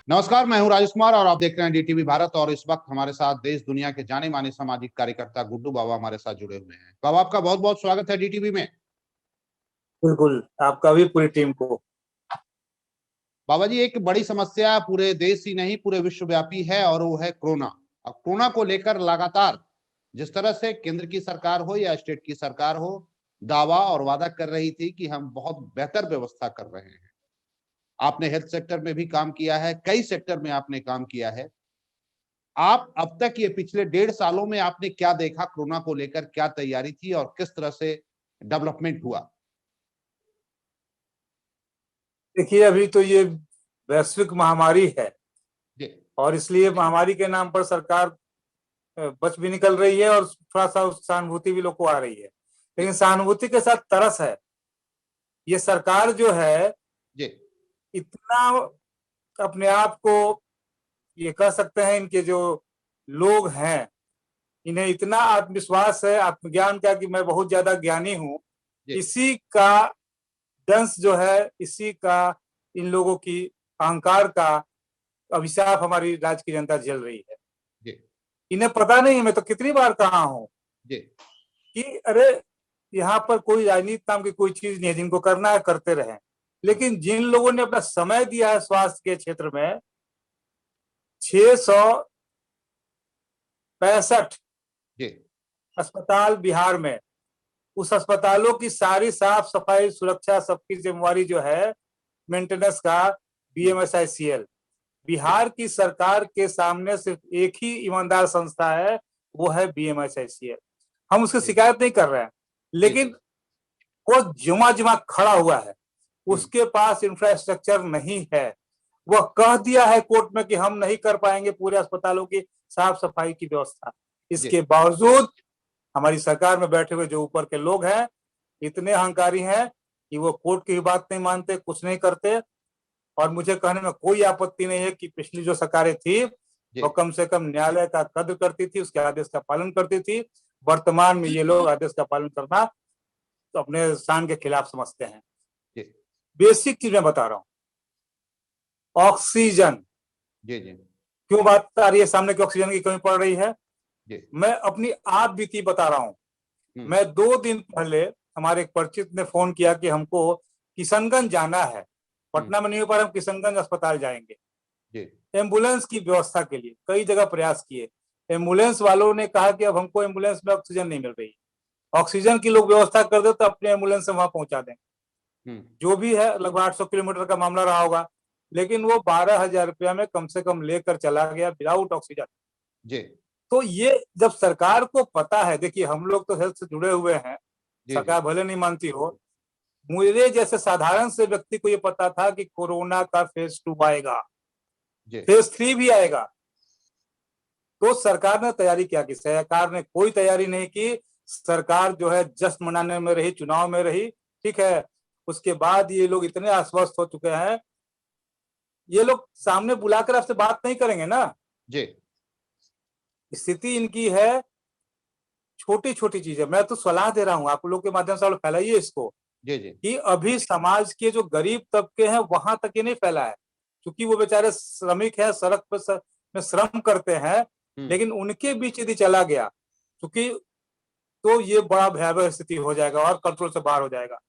नमस्कार, मैं हूं राजेश कुमार और आप देख रहे हैं डीटीवी भारत। और इस वक्त हमारे साथ देश दुनिया के जाने माने सामाजिक कार्यकर्ता गुड्डू बाबा हमारे साथ जुड़े हुए हैं। बाबा, आपका बहुत बहुत स्वागत है डीटीवी में। बिल्कुल, आपका भी, पूरी टीम को। बाबा जी, एक बड़ी समस्या पूरे देश ही नहीं पूरे विश्वव्यापी है और वो है कोरोना। अब कोरोना को लेकर लगातार जिस तरह से केंद्र की सरकार हो या स्टेट की सरकार हो, दावा और वादा कर रही थी कि हम बहुत बेहतर व्यवस्था कर रहे हैं। आपने हेल्थ सेक्टर में भी काम किया है, कई सेक्टर में आपने काम किया है। आप अब तक ये पिछले 1.5 सालों में आपने क्या देखा, कोरोना को लेकर क्या तैयारी थी और किस तरह से डेवलपमेंट हुआ? देखिए, अभी तो ये वैश्विक महामारी है जी और इसलिए महामारी के नाम पर सरकार बच भी निकल रही है और थोड़ा सा सहानुभूति भी लोग को आ रही है, लेकिन सहानुभूति के साथ तरस है। ये सरकार जो है जी इतना अपने आप को, ये कह सकते हैं, इनके जो लोग हैं इन्हें इतना आत्मविश्वास है, आत्मज्ञान का, कि मैं बहुत ज्यादा ज्ञानी हूँ। जी इसी का दंश जो है, इसी का, इन लोगों की अहंकार का अभिशाप हमारी राज्य की जनता झेल रही है। जी इन्हें पता नहीं है, मैं तो कितनी बार कहा हूं जी कि अरे, यहाँ पर कोई राजनीति नाम की कोई चीज नहीं है, जिनको करना है करते रहें। लेकिन जिन लोगों ने अपना समय दिया है स्वास्थ्य के क्षेत्र में, 665 जी अस्पताल बिहार में, उस अस्पतालों की सारी साफ सफाई, सुरक्षा, सबकी जिम्मेवारी जो है मेंटेनेंस का, बीएमएसआईसीएल। बिहार की सरकार के सामने सिर्फ एक ही ईमानदार संस्था है, वो है बीएमएसआईसीएल। हम उसकी शिकायत नहीं कर रहे हैं, लेकिन वो जुमा जुमा खड़ा हुआ है, उसके पास इंफ्रास्ट्रक्चर नहीं है। वह कह दिया है कोर्ट में कि हम नहीं कर पाएंगे पूरे अस्पतालों की साफ सफाई की व्यवस्था। इसके बावजूद हमारी सरकार में बैठे हुए जो ऊपर के लोग हैं इतने अहंकारी हैं कि वो कोर्ट की बात नहीं मानते, कुछ नहीं करते। और मुझे कहने में कोई आपत्ति नहीं है कि पिछली जो सरकारें थी वो कम से कम न्यायालय का कद्र करती थी, उसके आदेश का पालन करती थी। वर्तमान में ये लोग आदेश का पालन करना तो अपने शान के खिलाफ समझते हैं। बेसिक चीज मैं बता रहा हूँ, ऑक्सीजन। जी जी क्यों बात आ रही है सामने की ऑक्सीजन की कमी पड़ रही है? जी मैं अपनी आप बीती बता रहा हूँ। मैं 2 दिन पहले हमारे एक परिचित ने फोन किया कि हमको किशनगंज जाना है, पटना में नहीं हो पा रहा, हम किशनगंज अस्पताल जाएंगे। एम्बुलेंस की व्यवस्था के लिए कई जगह प्रयास किए, एम्बुलेंस वालों ने कहा कि अब हमको एम्बुलेंस में ऑक्सीजन नहीं मिल रही, ऑक्सीजन की लोग व्यवस्था कर दो तो अपने एम्बुलेंस से वहां पहुंचा दें। जो भी है, लगभग 800 किलोमीटर का मामला रहा होगा, लेकिन वो 12,000 रुपया में कम से कम लेकर चला गया विदाउट ऑक्सीजन। जी तो ये जब सरकार को पता है, देखिए हम लोग तो हेल्थ से जुड़े हुए हैं, सरकार भले नहीं मानती हो, मुझे जैसे साधारण से व्यक्ति को ये पता था कि कोरोना का फेज 2 आएगा, फेज 3 भी आएगा। तो सरकार ने तैयारी क्या की? सरकार ने कोई तैयारी नहीं की। सरकार जो है जश्न मनाने में रही, चुनाव में रही, ठीक है। उसके बाद ये लोग इतने आश्वस्त हो चुके हैं, ये लोग सामने बुलाकर आपसे बात नहीं करेंगे ना। जी स्थिति इनकी है, छोटी छोटी चीजें। मैं तो सलाह दे रहा हूँ आप लोग के माध्यम से, फैलाइए इसको। जी जी कि अभी समाज के जो गरीब तबके हैं वहां तक ये नहीं फैला है, क्योंकि वो बेचारे श्रमिक हैं, सड़क पर में श्रम करते हैं, लेकिन उनके बीच यदि चला गया, क्योंकि तो ये बड़ा भयावह स्थिति हो जाएगा और कंट्रोल से बाहर हो जाएगा।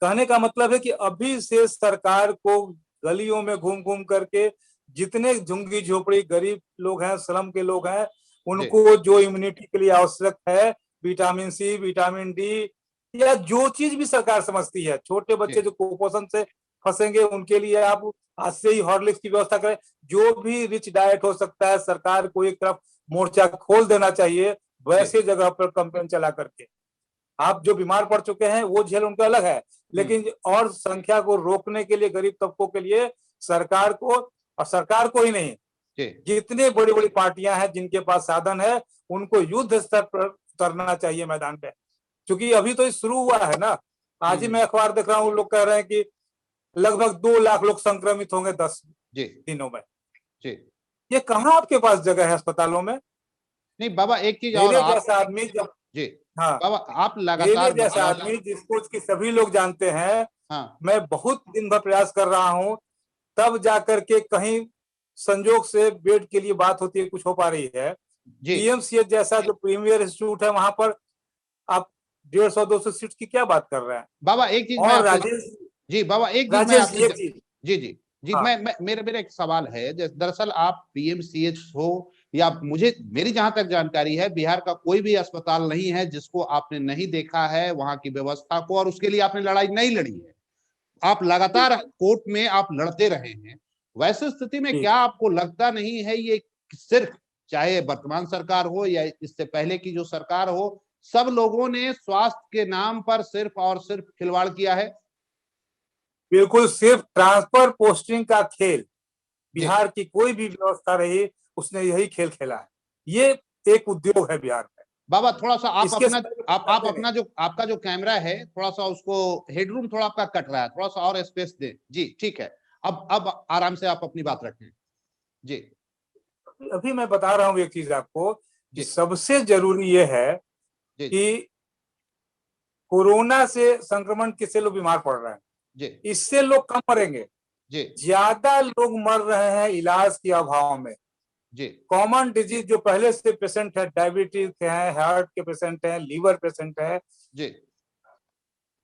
कहने का मतलब है कि अभी से सरकार को गलियों में घूम घूम करके जितने झुग्गी झोपड़ी गरीब लोग हैं, श्रम के लोग हैं, उनको जो इम्यूनिटी के लिए आवश्यक है, विटामिन सी, विटामिन डी, या जो चीज भी सरकार समझती है, छोटे बच्चे जो कुपोषण से फंसेंगे उनके लिए आप आज से ही हॉर्लिक्स की व्यवस्था करें। जो भी रिच डाइट हो सकता है, सरकार को एक तरफ मोर्चा खोल देना चाहिए, वैसे जगह पर कैंपेन चला करके। आप जो बीमार पड़ चुके हैं वो झेल उनका अलग है, लेकिन और संख्या को रोकने के लिए गरीब तबकों के लिए सरकार को, और सरकार को ही नहीं, जितने बड़ी बड़ी पार्टियां हैं जिनके पास साधन है, उनको युद्ध स्तर पर उतरना चाहिए मैदान पे। क्योंकि अभी तो शुरू हुआ है ना। आज ही मैं अखबार देख रहा हूँ, लोग कह रहे हैं कि लगभग 2 लाख लोग संक्रमित होंगे 10 दिनों में। ये कहाँ आपके पास जगह है अस्पतालों में? नहीं बाबा, एक चीज और, मेरे जैसा आदमी जब, जी हाँ, बाबा, आप लगातार मेरे जैसा आदमी जिसको कि सभी लोग जानते हैं, हाँ, मैं बहुत दिन भर प्रयास कर रहा हूँ, तब जाकर के कहीं संजोग से बेड के लिए बात होती है, कुछ हो पा रही है। पीएमसीएच जैसा जो प्रीमियर इंस्टीट्यूट है, वहां पर आप 150-200 सीट की क्या बात कर रहे हैं। बाबा एक चीज मैं और आपसे, राजेश जी बाबा एक चीज मैं राजेश आपसे जी, एक चीज, जी जी जी, हाँ मैं मेरा एक सवाल है। दरअसल आप पीएमसीएच हो या मुझे, मेरी जहां तक जानकारी है, बिहार का कोई भी अस्पताल नहीं है जिसको आपने नहीं देखा है वहां की व्यवस्था को, और उसके लिए आपने लड़ाई नहीं लड़ी है। आप लगातार कोर्ट में आप लड़ते रहे हैं। वैसे स्थिति में जी। क्या आपको लगता नहीं है ये सिर्फ, चाहे वर्तमान सरकार हो या इससे पहले की जो सरकार हो, सब लोगों ने स्वास्थ्य के नाम पर सिर्फ और सिर्फ खिलवाड़ किया है? बिल्कुल, सिर्फ ट्रांसफर पोस्टिंग का खेल, जी बिहार की कोई भी व्यवस्था रही उसने यही खेल खेला है। ये एक उद्योग है बिहार में। बाबा, थोड़ा सा आप इसके अपना, साथ आप करते नहीं। अपना जो आपका जो कैमरा है, थोड़ा सा उसको, हेडरूम थोड़ा आपका कट रहा है, थोड़ा सा और स्पेस दें। जी ठीक है, अब आराम से आप अपनी बात रखें। जी अभी मैं बता रहा हूँ एक चीज आपको कि जी सबसे जरूरी ये है जी जी कि कोरोना से संक्रमण किससे लोग बीमार पड़ रहे हैं, जी इससे लोग कम मरेंगे। जी ज्यादा लोग मर रहे हैं इलाज के अभाव में। जी कॉमन डिजीज जो पहले से पेशेंट है, डायबिटीज के हैं, हार्ट के पेशेंट हैं, लीवर पेशेंट है, जी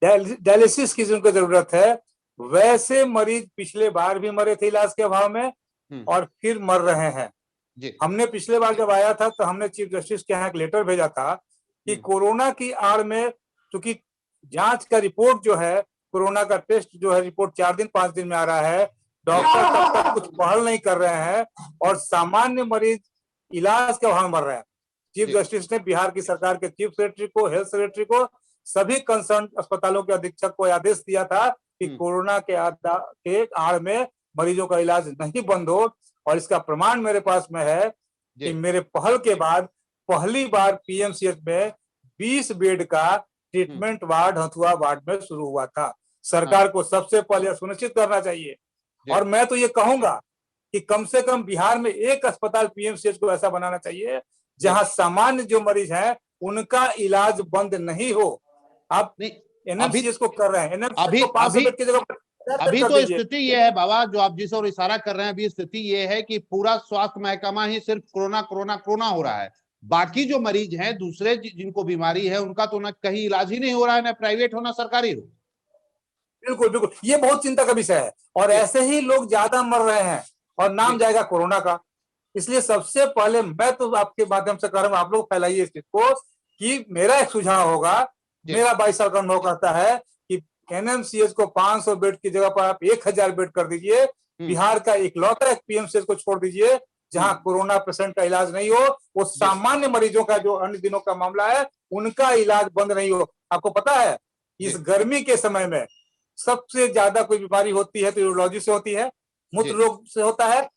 डायलिसिस की जिनको जरूरत है, वैसे मरीज पिछले बार भी मरे थे इलाज के अभाव में और फिर मर रहे हैं। जी हमने पिछले बार जब आया था तो हमने चीफ जस्टिस के यहाँ एक लेटर भेजा था कि कोरोना की आड़ में, क्योंकि जांच का रिपोर्ट जो है, कोरोना का टेस्ट जो है, रिपोर्ट 4 दिन 5 दिन में आ रहा है, डॉक्टर तब तक कुछ पहल नहीं कर रहे हैं और सामान्य मरीज इलाज के अभाव में मर रहे हैं। चीफ जस्टिस ने बिहार की सरकार के चीफ सेक्रेटरी को, हेल्थ सेक्रेटरी को, सभी कंसर्न अस्पतालों के अधीक्षक को आदेश दिया था कि कोरोना के आड़ में मरीजों का इलाज नहीं बंद हो। और इसका प्रमाण मेरे पास में है कि मेरे पहल के बाद पहली बार पीएमसीएच में 20 बेड का ट्रीटमेंट वार्ड हथुआ वार्ड में शुरू हुआ था। सरकार को सबसे पहले सुनिश्चित करना चाहिए। और मैं तो ये कहूंगा कि कम से कम बिहार में एक अस्पताल पीएमसीएच को ऐसा बनाना चाहिए जहां सामान्य जो मरीज हैं उनका इलाज बंद नहीं हो। आप एनएमसीएच को कर रहे हैं, एनएमसीएच को 500 बेड की जगह पर अभी कर तो दीजिए। स्थिति ये है बाबा, जो आप जिस ओर इशारा कर रहे हैं, अभी स्थिति ये है कि पूरा स्वास्थ्य महकमा ही सिर्फ कोरोना कोरोना कोरोना हो रहा है। बाकी जो मरीज हैं दूसरे जिनको बीमारी है उनका तो ना कहीं इलाज ही नहीं हो रहा है, ना प्राइवेट हो ना सरकारी हो। बिल्कुल बिल्कुल, ये बहुत चिंता का विषय है और ऐसे ही लोग ज्यादा मर रहे हैं और नाम जाएगा कोरोना का। इसलिए सबसे पहले मैं तो आपके माध्यम से कह रहा हूं, आप लोग फैलाइए इस चीज को कि मेरा एक सुझाव होगा, मेरा 22 साल का अनुभव कहता है कि एनएमसीएच को 500 बेड की जगह पर आप 1000 बेड कर दीजिए। बिहार का इकलौता एक पीएमसीएच को छोड़ दीजिए जहां कोरोना पेशेंट का इलाज नहीं हो, वो सामान्य मरीजों का जो अन्य दिनों का मामला है उनका इलाज बंद नहीं हो। आपको पता है इस गर्मी के समय में सबसे ज्यादा कोई बीमारी होती है तो यूरोलॉजी से होती है, मूत्र रोग से होता है।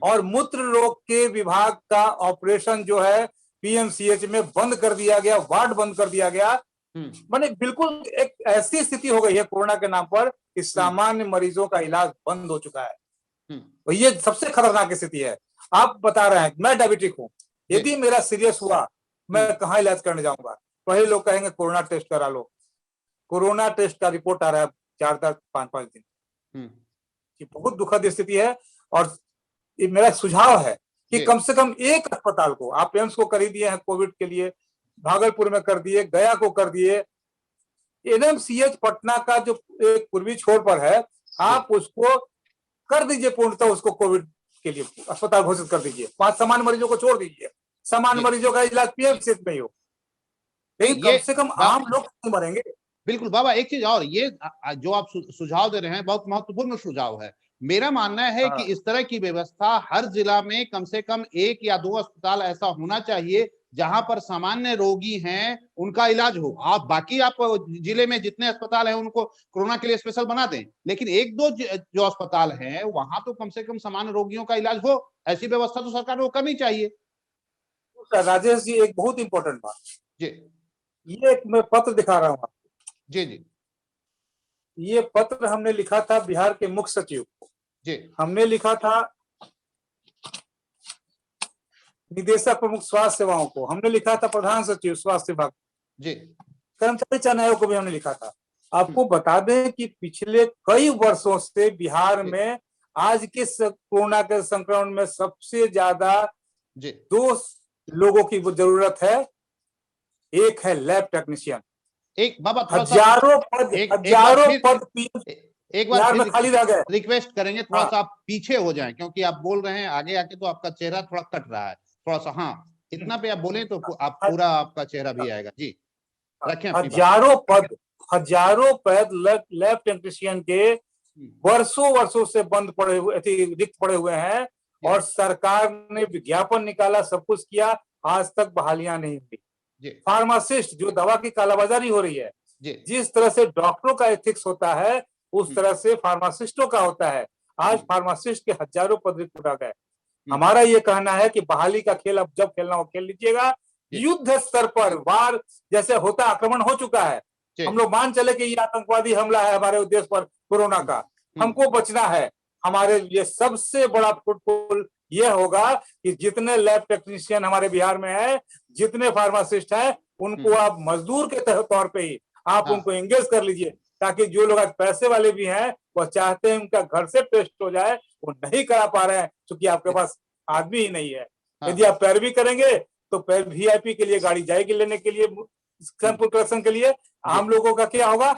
और मूत्र रोग के विभाग का ऑपरेशन जो है पीएमसीएच में बंद कर दिया गया, वार्ड बंद कर दिया गया। माने बिल्कुल एक ऐसी स्थिति हो गई है कोरोना के नाम पर कि सामान्य मरीजों का इलाज बंद हो चुका है। तो ये सबसे खतरनाक स्थिति है। आप बता रहे हैं मैं डायबिटिक हूं, यदि मेरा सीरियस हुआ मैं कहाँ इलाज करने जाऊंगा? पहले लोग कहेंगे कोरोना टेस्ट करा लो। कोरोना टेस्ट का रिपोर्ट आ रहा है 4-5 दिन। ये बहुत दुखद स्थिति है और ये मेरा सुझाव है कि कम से कम एक अस्पताल को, आप एम्स को कर ही दिए हैं कोविड के लिए, भागलपुर में कर दिए, गया को कर दिए, एनएमसीएच पटना का जो एक पूर्वी छोर पर है आप उसको कर दीजिए पूर्णतः, उसको कोविड के लिए अस्पताल घोषित कर दीजिए। 5 सामान्य मरीजों को छोड़ दीजिए, सामान्य मरीजों का इलाज पीएमसीएच में ही हो, लेकिन कम से कम आम लोग नहीं मरेंगे। बिल्कुल बाबा, एक चीज और, ये जो आप सुझाव दे रहे हैं बहुत महत्वपूर्ण सुझाव है। मेरा मानना है कि इस तरह की व्यवस्था हर जिला में कम से कम 1 या 2 अस्पताल ऐसा होना चाहिए जहां पर सामान्य रोगी हैं उनका इलाज हो। आप बाकी आप जिले में जितने अस्पताल हैं उनको कोरोना के लिए स्पेशल बना दें, लेकिन 1-2 जो अस्पताल हैं वहां तो कम से कम सामान्य रोगियों का इलाज हो। ऐसी व्यवस्था तो सरकार को करनी चाहिए। राजेश जी एक बहुत इंपॉर्टेंट बात जी, ये एक मैं पत्र दिखा रहा हूँ जी जी, ये पत्र हमने लिखा था बिहार के मुख्य सचिव को, हमने लिखा था निदेशक प्रमुख स्वास्थ्य सेवाओं को, हमने लिखा था प्रधान सचिव स्वास्थ्य विभाग, कर्मचारी चयन आयोग को भी हमने लिखा था। आपको बता दें कि पिछले कई वर्षों से बिहार में आज के कोरोना के संक्रमण में सबसे ज्यादा जी 2 लोगों की जरूरत है। एक है लैब टेक्नीशियन। एक बाबा थोड़ा सा एक बार हजारों फिर पद एक बार बिहार फिर में खाली रह गए। रिक्वेस्ट करेंगे थोड़ा हाँ। सा आप पीछे हो जाएं, क्योंकि आप बोल रहे हैं आगे आके तो आपका चेहरा थोड़ा कट रहा है, थोड़ा सा हाँ इतना पे आप बोले तो आप पूरा आपका चेहरा भी आएगा। जी रखें अपनी बात। हजारों पद लैब टेक्नीशियन के वर्षों वर्षों से बंद पड़े हुए रिक्त पड़े हुए हैं, और सरकार ने विज्ञापन निकाला, सब कुछ किया, आज तक बहालियां नहीं हुई। फार्मासिस्ट, जो दवा की कालाबाजारी हो रही है, जिस तरह से डॉक्टरों का एथिक्स होता है उस तरह से फार्मासिस्टों का होता है। आज फार्मासिस्ट के हजारों पद रिक्त हो गए। हमारा ये कहना है कि बहाली का खेल अब जब खेलना हो खेल लीजिएगा। युद्ध स्तर पर वार जैसे होता आक्रमण हो चुका है, हम लोग मान चले कि ये आतंकवादी हमला है हमारे देश पर कोरोना का, हमको बचना है। हमारे लिए सबसे बड़ा फुटबॉल ये होगा कि जितने लैब टेक्नीशियन हमारे बिहार में है, जितने फार्मासिस्ट हैं, उनको आप मजदूर के तौर पे ही आप उनको एंगेज कर लीजिए, ताकि जो लोग आज पैसे वाले भी हैं वो चाहते हैं उनका घर से टेस्ट हो जाए, वो नहीं करा पा रहे हैं क्योंकि आपके पास आदमी ही नहीं है। यदि आप पैरवी करेंगे तो वीआईपी के लिए गाड़ी जाएगी लेने के लिए, सैंपल कलेक्शन के लिए, आम लोगों का क्या होगा?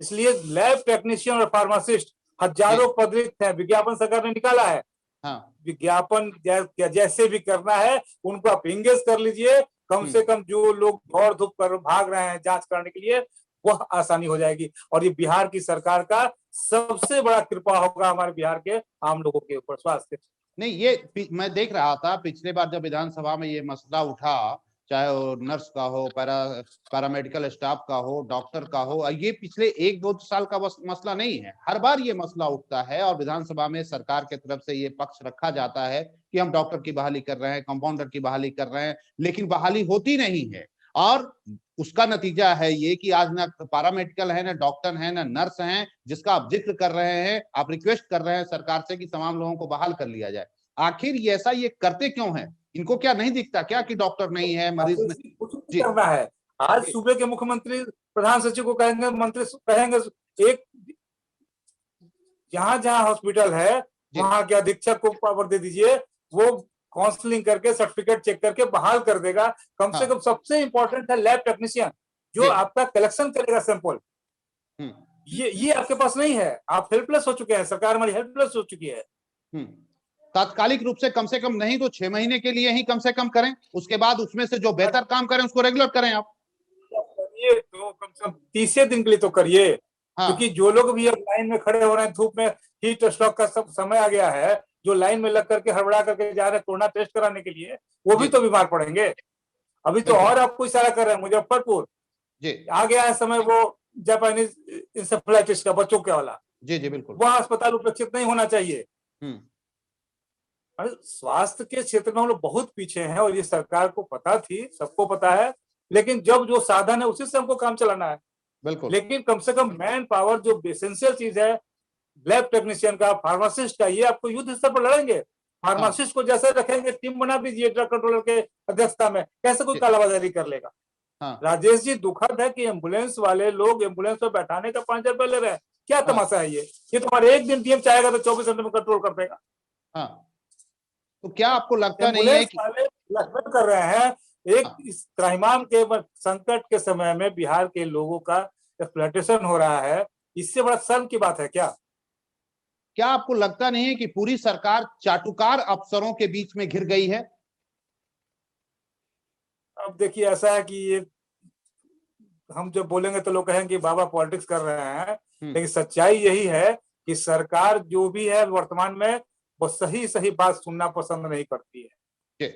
इसलिए लैब टेक्नीशियन और फार्मासिस्ट हजारों पद रिक्त हैं, विज्ञापन सरकार ने निकाला है। विज्ञापन जैसे भी करना है उनको आप एंगेज कर लीजिए, कम से कम जो लोग दौड़ धूप कर भाग रहे हैं जांच कराने के लिए, वह आसानी हो जाएगी। और ये बिहार की सरकार का सबसे बड़ा कृपा होगा हमारे बिहार के आम लोगों के ऊपर स्वास्थ्य। नहीं, ये मैं देख रहा था पिछले बार जब विधानसभा में ये मसला उठा, चाहे वो नर्स का हो, पैरामेडिकल स्टाफ का हो, डॉक्टर का हो, ये पिछले 1-2 साल का मसला नहीं है, हर बार ये मसला उठता है और विधानसभा में सरकार की तरफ से ये पक्ष रखा जाता है कि हम डॉक्टर की बहाली कर रहे हैं, कंपाउंडर की बहाली कर रहे हैं, लेकिन बहाली होती नहीं है। और उसका नतीजा है ये कि आज ना पैरामेडिकल है, ना डॉक्टर है, ना नर्स हैं, जिसका आप जिक्र कर रहे हैं, आप रिक्वेस्ट कर रहे हैं सरकार से कि तमाम लोगों को बहाल कर लिया जाए। आखिर ये ऐसा ये करते क्यों हैं? इनको क्या नहीं दिखता क्या कि डॉक्टर नहीं है, मरीज नहीं? कुछ करना है। आज सूबे के मुख्यमंत्री प्रधान सचिव को कहेंगे, मंत्री कहेंगे, एक जहां जहां हॉस्पिटल है वहां के अधीक्षक को पावर दे दीजिए, वो काउंसलिंग करके सर्टिफिकेट चेक करके बहाल कर देगा। कम से कम सबसे इंपॉर्टेंट है लैब टेक्नीशियन, जो आपका कलेक्शन करेगा सैंपल। ये आपके पास नहीं है, आप हेल्पलेस हो चुके हैं, सरकार हमारी हेल्पलेस हो चुकी है। तात्कालिक रूप से कम नहीं तो 6 महीने के लिए ही कम से कम करें, उसके बाद उसमें से जो बेहतर काम करें उसको रेगुलर करें। आप करिए तो कम से कम 30 दिन के लिए तो करिए। क्योंकि जो लोग भी अब लाइन में खड़े हो रहे हैं धूप में, हीट स्ट्रोक का सब समय आ गया है, जो लाइन में लग करके हड़बड़ा करके जा रहे हैं कोरोना टेस्ट कराने के लिए, वो भी तो बीमार पड़ेंगे। अभी तो और आपको इशारा कर रहे हैं मुजफ्फरपुर आ गया है समय, वो जापानीज इंसेफ्लाइटिस का बच्चों के वाला। जी बिल्कुल, वहां अस्पताल उपेक्षित नहीं होना चाहिए। स्वास्थ्य के क्षेत्र में हम लोग बहुत पीछे हैं और ये सरकार को पता थी, सबको पता है, लेकिन जब जो साधन है उसी से हमको काम चलाना है। बिल्कुल। लेकिन कम से कम मैन पावर जो एसेंशियल चीज है, लैब टेक्नीशियन का, फार्मासिस्ट का, ये आपको युद्ध स्तर पर लड़ेंगे। फार्मासिस्ट को जैसे रखेंगे, टीम बना दीजिए ड्रग कंट्रोलर के अध्यक्षता में, कैसे कोई कालाबाजारी कर लेगा? राजेश जी, दुखद है कि एम्बुलेंस वाले लोग एम्बुलेंस में बैठाने का 5,000 रुपए ले रहे हैं। क्या तमाशा है ये तुम्हारे एक दिन डीएम चाहेगा तो 24 घंटे में कंट्रोल कर देगा। तो क्या आपको लगता नहीं है कि कर रहे हैं एक इस त्राहिमाम के संकट के समय में बिहार के लोगों का एक्सप्लॉयटेशन हो रहा है? इससे बड़ा शर्म की बात है क्या? क्या आपको लगता नहीं है कि पूरी सरकार चाटुकार अफसरों के बीच में घिर गई है? अब देखिए, ऐसा है कि ये हम जब बोलेंगे तो लोग कहेंगे बाबा पॉलिटिक्स कर रहे हैं, लेकिन सच्चाई यही है कि सरकार जो भी है वर्तमान में वो सही बात सुनना पसंद नहीं करती है।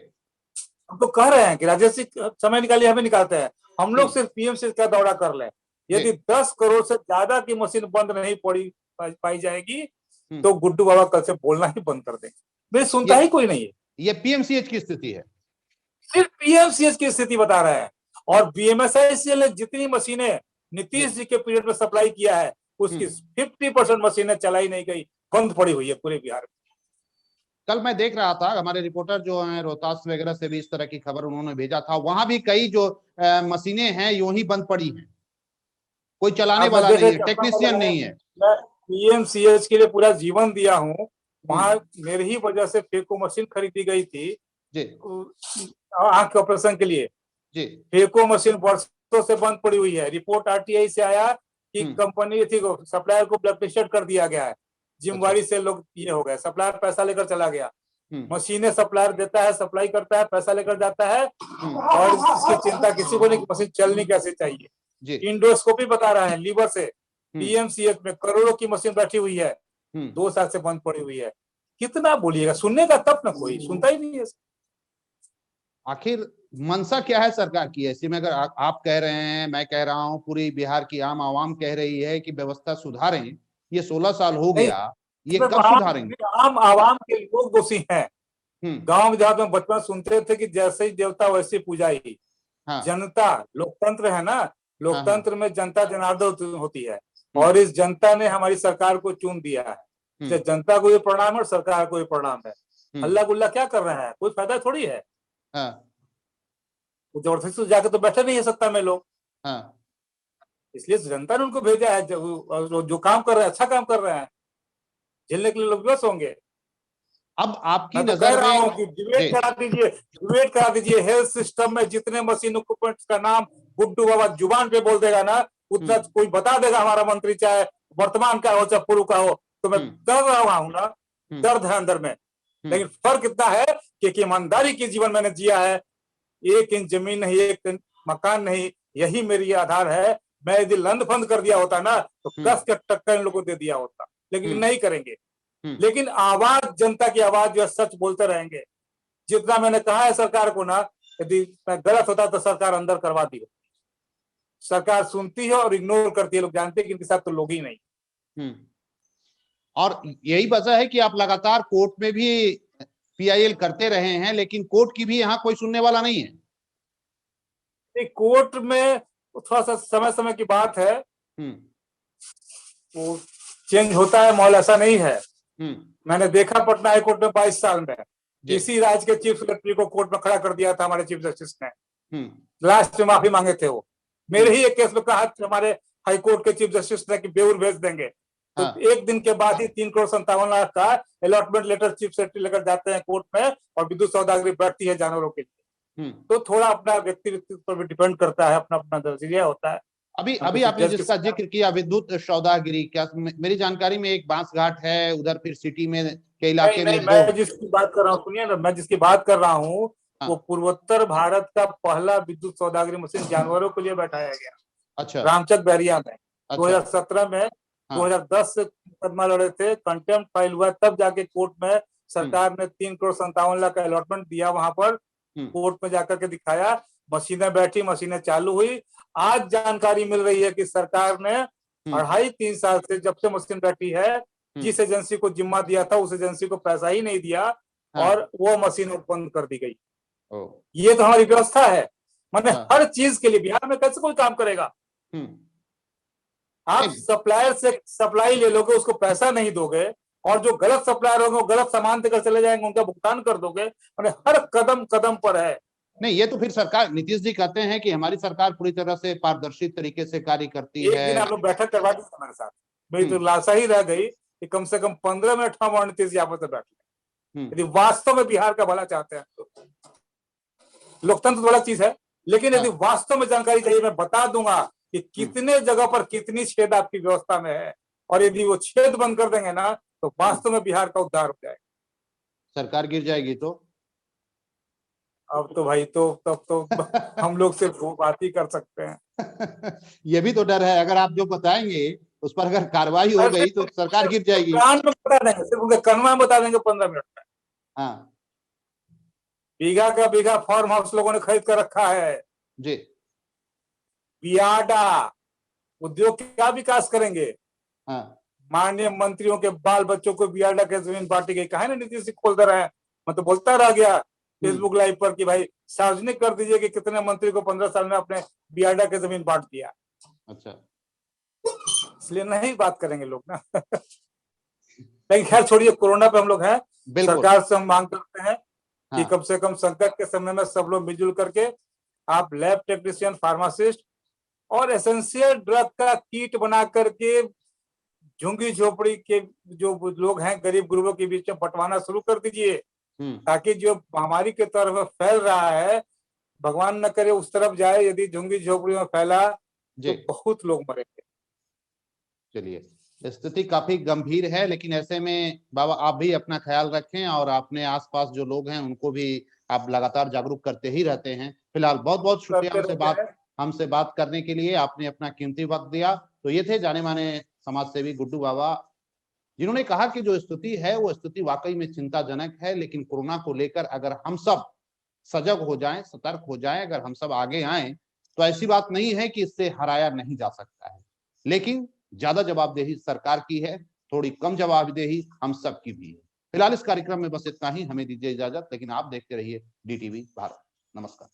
हम तो कह रहे हैं कि राजेश जी समय निकालिए, हमें निकालते हैं, हम लोग सिर्फ पीएमसी का दौरा कर लें। यदि 10 करोड़ से ज्यादा की मशीन बंद नहीं पाई जाएगी तो गुड्डू बाबा कल से बोलना ही बंद कर देंगे। मेरी सुनता ही कोई नहीं है। ये पीएमसीएच की स्थिति है, सिर्फ पीएमसीएच की स्थिति बता रहे हैं। और बीएमएसआईसीएल ने जितनी मशीनें नीतीश जी के पीरियड में सप्लाई किया है, उसकी 50% मशीनें चलाई नहीं गई, बंद पड़ी हुई है पूरे बिहार में। कल मैं देख रहा था, हमारे रिपोर्टर जो हैं रोहतास वगैरह से भी इस तरह की खबर उन्होंने भेजा था, वहां भी कई जो मशीनें हैं यूं ही बंद पड़ी हैं, कोई चलाने वाला नहीं है, टेक्नीशियन नहीं है। पीएमसीएच के लिए पूरा जीवन दिया हूँ, वहां मेरी ही वजह से फेको मशीन खरीदी गई थी जी आंख के ऑपरेशन के लिए। जी फेको मशीन वर्षों से बंद पड़ी हुई है। रिपोर्ट आरटीआई से आया कि कंपनी थी सप्लायर को ब्लैकलिस्टेड कर दिया गया है, जिम्मेवारी से लोग ये हो गए, सप्लायर पैसा लेकर चला गया। मशीनें सप्लायर देता है, सप्लाई करता है, पैसा लेकर जाता है, और इसकी चिंता किसी को नहीं कि मशीन चलनी कैसे चाहिए। इंडोस्कोपी बता रहा है लीवर से पीएमसीएच में करोड़ों की मशीन बैठी हुई है, 2 साल से बंद पड़ी हुई है। कितना बोलिएगा, सुनने का तब ना कोई सुनता ही नहीं है। आखिर मंशा क्या है सरकार की? ऐसे में अगर आप कह रहे हैं, मैं कह रहा हूं, पूरी बिहार की आम आवाम कह रही है कि व्यवस्था सुधारें, ये 16 साल हो गया, ये कब सुधारेंगे? आम आवाम के लोग दोषी हैं। गांव देहात में बचपन सुनते थे कि जैसे ही देवता वैसे पूजा ही। जनता, लोकतंत्र है ना, लोकतंत्र में जनता जनार्दन होती है, और इस जनता ने हमारी सरकार को चुन दिया है। जनता को ये प्रणाम है और सरकार को ये प्रणाम है। हल्ला गुल्ला क्या कर रहा है, कोई फायदा थोड़ी है। जबरदस्ती से जाके तो बैठे नहीं है सत्ता में लोग, इसलिए जनता ने उनको भेजा है। जो काम कर रहे हैं, अच्छा काम कर रहे हैं, झेलने के लिए लोग विवश होंगे। अब आपकी मैं तो नजर कह रहा में हूं कि डिबेट करा दीजिए। हेल्थ सिस्टम में जितने मशीन इक्विपमेंट्स का नाम गुड्डू बाबा जुबान पे बोल देगा ना, उतना कोई बता देगा हमारा मंत्री, चाहे वर्तमान का हो चाहे पूर्व का हो। तो मैं डर रहा हूं ना, दर्द है अंदर में। लेकिन फर्क इतना है कि ईमानदारी की जीवन मैंने जिया है। 1 इंच जमीन नहीं, 1 इंच मकान नहीं, यही मेरी आधार है। मैं यदि लंद फंद कर दिया होता ना, तो कस के टक्कर इन लोगों को दे दिया होता, लेकिन नहीं करेंगे। लेकिन आवाज, जनता की आवाज जो है, सच बोलते रहेंगे। जितना मैंने कहा है सरकार को ना, यदि मैं गलत होता तो सरकार अंदर करवा दी। सरकार सुनती है और इग्नोर करती है। लोग जानते हैं कि इनके साथ तो लोग ही नहीं। और यही वजह है कि आप लगातार कोर्ट में भी पीआईएल करते रहे हैं, लेकिन कोर्ट की भी यहाँ कोई सुनने वाला नहीं है। कोर्ट में थोड़ा सा समय समय की बात है, वो चेंज होता है माहौल, ऐसा नहीं है। मैंने देखा पटना हाई कोर्ट में 22 साल में इसी राज्य के चीफ सेक्रेटरी को कोर्ट में खड़ा कर दिया था हमारे चीफ जस्टिस ने। लास्ट में माफी मांगे थे वो। मेरे ही एक केस में कहा हमारे हाई कोर्ट के चीफ जस्टिस ने कि बेऊर भेज देंगे। तो 1 दिन के बाद ही 3,57,00,000 का अलॉटमेंट लेटर चीफ सेक्रेटरी लेकर जाते हैं कोर्ट में, और विद्युत सौदागरी बढ़ती है जानवरों के लिए। तो थोड़ा अपना व्यक्तित्व पर भी डिपेंड करता है, अपना अपना नजरिया होता है। अभी आपने जिसका जिक्र किया विद्युत सौदागिरी, क्या मेरी जानकारी में एक बांसघाट है, उधर फिर सिटी में के इलाके में मैं जिसकी बात कर रहा हूँ, सुनिए ना, मैं जिसकी बात कर रहा हूँ वो पूर्वोत्तर भारत का पहला विद्युत सौदागरी मशीन जानवरों के लिए बैठाया गया। अच्छा। रामचक बैरिया में 2017 में 2010 से मुकदमा लड़े थे, कंटेम्प्ट फाइल हुआ, तब जाके कोर्ट में सरकार ने 3,57,00,000 का अलॉटमेंट दिया। वहां पर कोर्ट में जाकर के दिखाया, मशीनें बैठी, मशीनें चालू हुई। आज जानकारी मिल रही है कि सरकार ने 2.5-3 साल से, जब से मशीन बैठी है, जिस एजेंसी को जिम्मा दिया था उस एजेंसी को पैसा ही नहीं दिया, और वो मशीन बंद कर दी गई। ये तो हमारी व्यवस्था है। मैंने हर चीज के लिए बिहार में कैसे कोई काम करेगा? आप सप्लायर से सप्लाई ले लोगे, उसको पैसा नहीं दोगे, और जो गलत सप्लायर होंगे वो गलत सामान देकर चले जाएंगे, उनका भुगतान कर दोगे। मैंने हर कदम कदम पर है। नहीं, ये तो फिर सरकार, नीतीश जी कहते हैं कि हमारी सरकार पूरी तरह से पारदर्शी तरीके से कार्य करती है। एक दिन आप लोग बैठक करवा दीजिए हमारे साथ। मेरी तो लाशा ही रह गई कि कम से कम 15 मिनट हम और नीतीश जी आपस में बैठ लें, यदि वास्तव में बिहार का भला चाहते हैं तो। लोकतंत्र तो बड़ा चीज है, लेकिन यदि वास्तव में जानकारी चाहिए, मैं बता दूंगा कि कितने जगह पर कितनी छेद आपकी व्यवस्था में है, और यदि वो छेद बंद कर देंगे ना, तो वास्तव में बिहार का उद्धार हो जाएगा। सरकार गिर जाएगी तो अब तो भाई, तो तब तो हम लोग सिर्फ बात ही कर सकते हैं। ये भी तो डर है, अगर आप जो बताएंगे उस पर अगर कार्रवाई हो गई तो सरकार गिर जाएगी। कान में बता देंगे, सिर्फ उनके कन्वा में बता देंगे 15 मिनट में। हाँ, बीघा का बीघा फार्म हाउस लोगों ने खरीद कर रखा है जी। बियाडा उद्योग क्या विकास करेंगे? माननीय मंत्रियों के बाल बच्चों को बियाडा के जमीन बांटी गई, कहा ना नीतीश जी खोल दे रहे हैं। मैं तो बोलता रह गया फेसबुक लाइव पर कि भाई सार्वजनिक कर दीजिए कि कितने मंत्री को 15 साल में अपने बियाडा के जमीन बांट दिया। अच्छा, इसलिए नहीं बात करेंगे लोग ना। लेकिन खैर छोड़िए, कोरोना पे हम लोग हैं। सरकार से हम मांग करते हैं कि कम से कम संकट के समय में सब लोग मिलजुल करके आप लैब टेक्नीशियन, फार्मासिस्ट और एसेंशियल ड्रग का किट बना करके झुग्गी झोपड़ी के जो लोग हैं गरीब गुरबों के बीच में बंटवाना शुरू कर दीजिए, ताकि जो महामारी के तरफ फैल रहा है, भगवान न करे उस तरफ जाए। यदि झुग्गी झोपड़ी में फैला तो बहुत लोग मरेंगे। चलिए, स्थिति काफी गंभीर है, लेकिन ऐसे में बाबा आप भी अपना ख्याल रखें और अपने आसपास जो लोग हैं उनको भी आप लगातार जागरूक करते ही रहते हैं। फिलहाल बहुत बहुत शुक्रिया हमसे बात करने के लिए, आपने अपना कीमती वक्त दिया। तो ये थे जाने माने समाज सेवी गुड्डू बाबा, जिन्होंने कहा कि जो स्थिति है वो स्थिति वाकई में चिंताजनक है, लेकिन कोरोना को लेकर अगर हम सब सजग हो जाएं, सतर्क हो जाएं, अगर हम सब आगे आए तो ऐसी बात नहीं है कि इससे हराया नहीं जा सकता है, लेकिन ज्यादा जवाबदेही सरकार की है, थोड़ी कम जवाबदेही हम सब की भी है। फिलहाल इस कार्यक्रम में बस इतना ही, हमें दीजिए इजाजत, लेकिन आप देखते रहिए DTV भारत। नमस्कार।